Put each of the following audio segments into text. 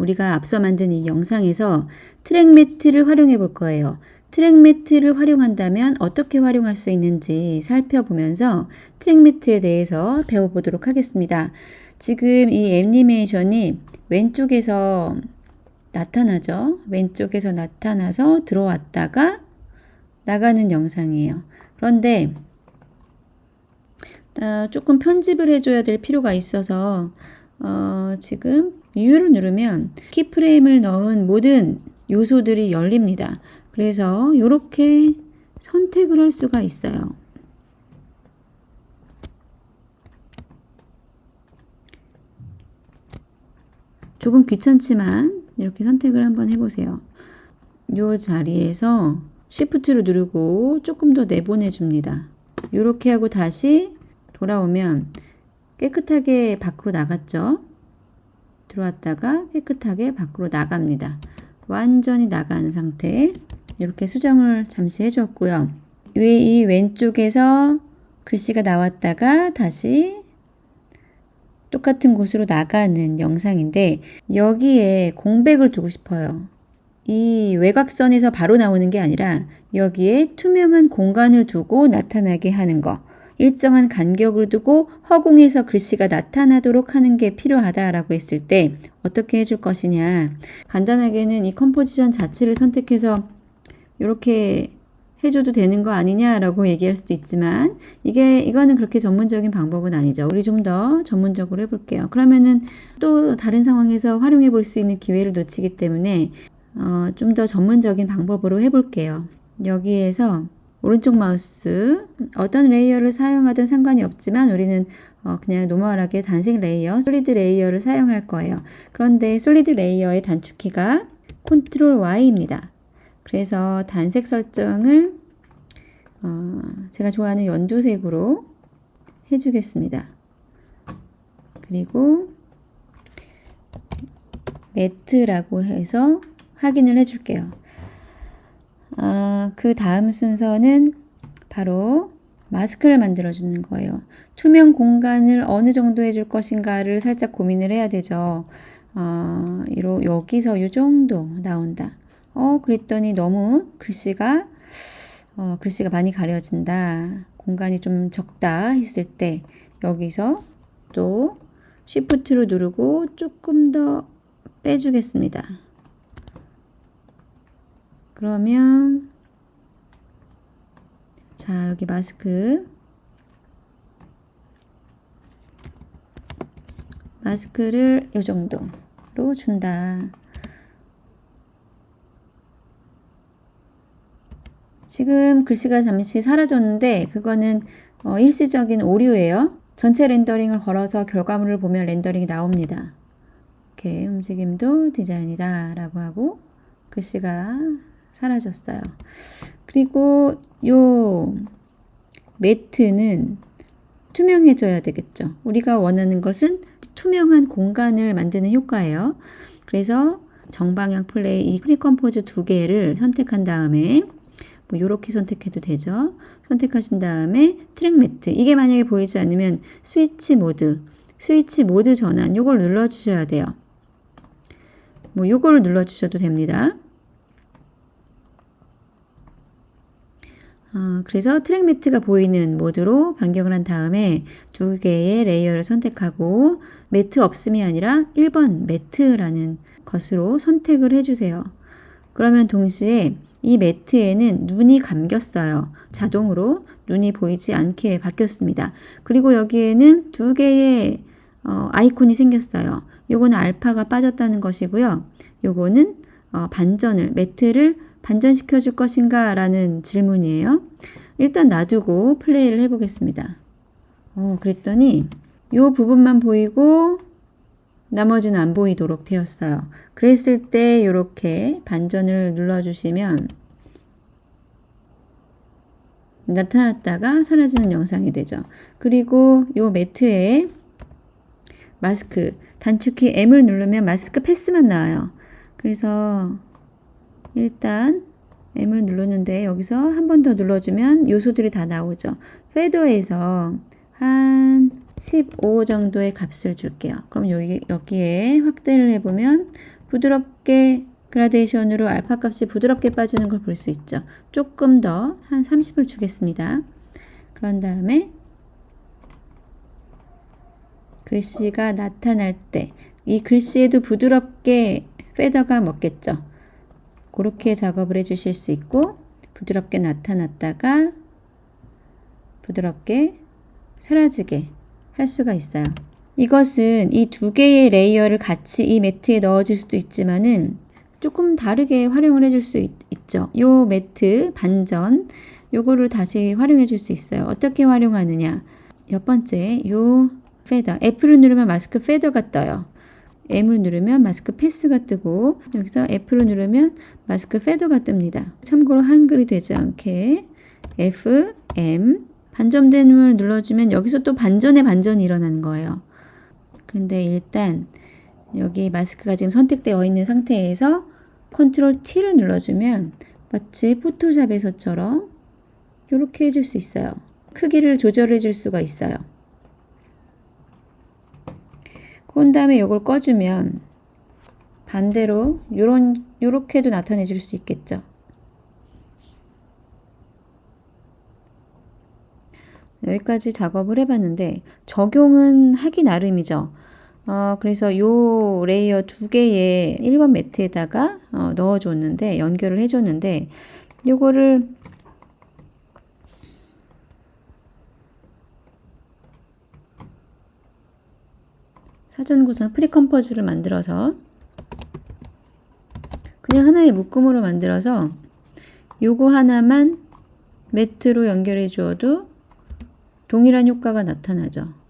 우리가 앞서 만든 이 영상에서 트랙 매트를 활용해 볼 거예요. 트랙 매트를 활용한다면 어떻게 활용할 수 있는지 살펴보면서 트랙 매트에 대해서 배워보도록 하겠습니다. 지금 이 애니메이션이 왼쪽에서 나타나죠. 왼쪽에서 나타나서 들어왔다가 나가는 영상이에요. 그런데 조금 편집을 해줘야 될 필요가 있어서 지금 U를 누르면 키프레임을 넣은 모든 요소들이 열립니다. 그래서 이렇게 선택을 할 수가 있어요. 조금 귀찮지만 이렇게 선택을 한번 해보세요. 이 자리에서 Shift를 누르고 조금 더 내보내 줍니다. 이렇게 하고 다시 돌아오면 깨끗하게 밖으로 나갔죠. 들어왔다가 깨끗하게 밖으로 나갑니다. 완전히 나간 상태. 이렇게 수정을 잠시 해줬고요. 이 왼쪽에서 글씨가 나왔다가 다시 똑같은 곳으로 나가는 영상인데 여기에 공백을 두고 싶어요. 이 외곽선에서 바로 나오는 게 아니라 여기에 투명한 공간을 두고 나타나게 하는 거. 일정한 간격을 두고 허공에서 글씨가 나타나도록 하는 게 필요하다라고 했을 때 어떻게 해줄 것이냐. 간단하게는 이 컴포지션 자체를 선택해서 이렇게 해줘도 되는 거 아니냐라고 얘기할 수도 있지만 이거는 그렇게 전문적인 방법은 아니죠. 우리 좀 더 전문적으로 해볼게요. 그러면은 또 다른 상황에서 활용해 볼 수 있는 기회를 놓치기 때문에 좀 더 전문적인 방법으로 해볼게요. 여기에서 오른쪽 마우스 어떤 레이어를 사용하든 상관이 없지만 우리는 그냥 노멀하게 단색 레이어, 솔리드 레이어를 사용할 거예요. 그런데 솔리드 레이어의 단축키가 컨트롤 Y입니다. 그래서 단색 설정을 제가 좋아하는 연두색으로 해주겠습니다. 그리고 매트라고 해서 확인을 해줄게요. 그 다음 순서는 바로 마스크를 만들어 주는 거예요. 투명 공간을 어느 정도 해줄 것인가를 살짝 고민을 해야 되죠. 여기서 이 정도 나온다. 그랬더니 너무 글씨가 많이 가려진다. 공간이 좀 적다 했을 때 여기서 또 Shift로 누르고 조금 더 빼주겠습니다. 그러면 자, 여기 마스크를 이 정도로 준다. 지금 글씨가 잠시 사라졌는데 그거는 일시적인 오류예요. 전체 렌더링을 걸어서 결과물을 보면 렌더링이 나옵니다. 이렇게 움직임도 디자인이다 라고 하고 글씨가 사라졌어요. 그리고 요 매트는 투명해져야 되겠죠. 우리가 원하는 것은 투명한 공간을 만드는 효과예요. 그래서 정방향 플레이 이 프리컴포즈 두 개를 선택한 다음에 이렇게 선택해도 되죠. 선택하신 다음에 트랙 매트. 이게 만약에 보이지 않으면 스위치 모드 전환 요걸 눌러주셔야 돼요. 요거를 눌러주셔도 됩니다. 그래서 트랙 매트가 보이는 모드로 변경을 한 다음에 두 개의 레이어를 선택하고 매트 없음이 아니라 1번 매트라는 것으로 선택을 해주세요. 그러면 동시에 이 매트에는 눈이 감겼어요. 자동으로 눈이 보이지 않게 바뀌었습니다. 그리고 여기에는 두 개의 아이콘이 생겼어요. 요거는 알파가 빠졌다는 것이고요. 요거는 매트를 반전시켜 줄 것인가 라는 질문이에요. 일단 놔두고 플레이를 해보겠습니다. 그랬더니 요 부분만 보이고 나머지는 안 보이도록 되었어요. 그랬을 때 이렇게 반전을 눌러주시면 나타났다가 사라지는 영상이 되죠. 그리고 요 매트에 마스크 단축키 M을 누르면 마스크 패스만 나와요. 그래서 일단 M을 누르는데 여기서 한 번 더 눌러주면 요소들이 다 나오죠. 페더에서 한 15 정도의 값을 줄게요. 그럼 여기에 확대를 해보면 부드럽게 그라데이션으로 알파 값이 부드럽게 빠지는 걸 볼 수 있죠. 조금 더 한 30을 주겠습니다. 그런 다음에 글씨가 나타날 때 이 글씨에도 부드럽게 페더가 먹겠죠. 그렇게 작업을 해 주실 수 있고, 부드럽게 나타났다가 부드럽게 사라지게 할 수가 있어요. 이것은 이 두 개의 레이어를 같이 이 매트에 넣어줄 수도 있지만은 조금 다르게 활용을 해줄 수 있죠. 요 매트 반전 요거를 다시 활용해 줄 수 있어요. 어떻게 활용하느냐? 첫 번째 요 페더, F를 누르면 마스크 페더가 떠요. M을 누르면 마스크 패스가 뜨고, 여기서 F를 누르면 마스크 페더가 뜹니다. 참고로 한글이 되지 않게 F, M 반점됨을 눌러주면 여기서 또 반전의 반전이 일어나는 거예요. 그런데 일단 여기 마스크가 지금 선택되어 있는 상태에서 컨트롤 T를 눌러주면 마치 포토샵에서처럼 이렇게 해줄 수 있어요. 크기를 조절해 줄 수가 있어요. 그런 다음에 이걸 꺼주면 반대로 요렇게도 나타내 줄 수 있겠죠. 여기까지 작업을 해봤는데 적용은 하기 나름이죠. 그래서 요 레이어 두 개의 1번 매트에다가 넣어줬는데, 연결을 해줬는데, 요거를 사전 구성 프리컴포즈를 만들어서 그냥 하나의 묶음으로 만들어서 요거 하나만 매트로 연결해 주어도 동일한 효과가 나타나죠.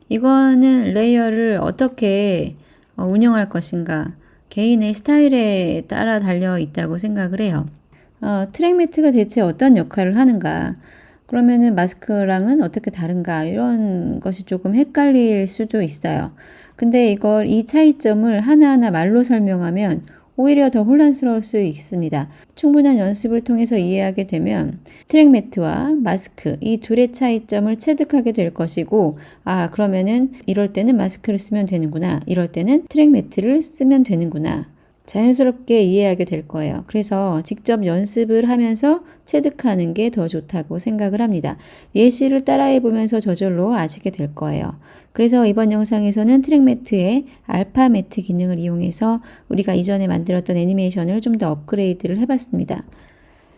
이거는 레이어를 어떻게 운영할 것인가 개인의 스타일에 따라 달려 있다고 생각을 해요. 트랙 매트가 대체 어떤 역할을 하는가, 그러면은 마스크랑은 어떻게 다른가, 이런 것이 조금 헷갈릴 수도 있어요. 근데 이 차이점을 하나하나 말로 설명하면 오히려 더 혼란스러울 수 있습니다. 충분한 연습을 통해서 이해하게 되면 트랙 매트와 마스크 이 둘의 차이점을 체득하게 될 것이고, 그러면은 이럴 때는 마스크를 쓰면 되는구나, 이럴 때는 트랙 매트를 쓰면 되는구나, 자연스럽게 이해하게 될 거예요. 그래서 직접 연습을 하면서 체득하는 게 더 좋다고 생각을 합니다. 예시를 따라해 보면서 저절로 아시게 될 거예요. 그래서 이번 영상에서는 트랙 매트의 알파 매트 기능을 이용해서 우리가 이전에 만들었던 애니메이션을 좀 더 업그레이드를 해봤습니다.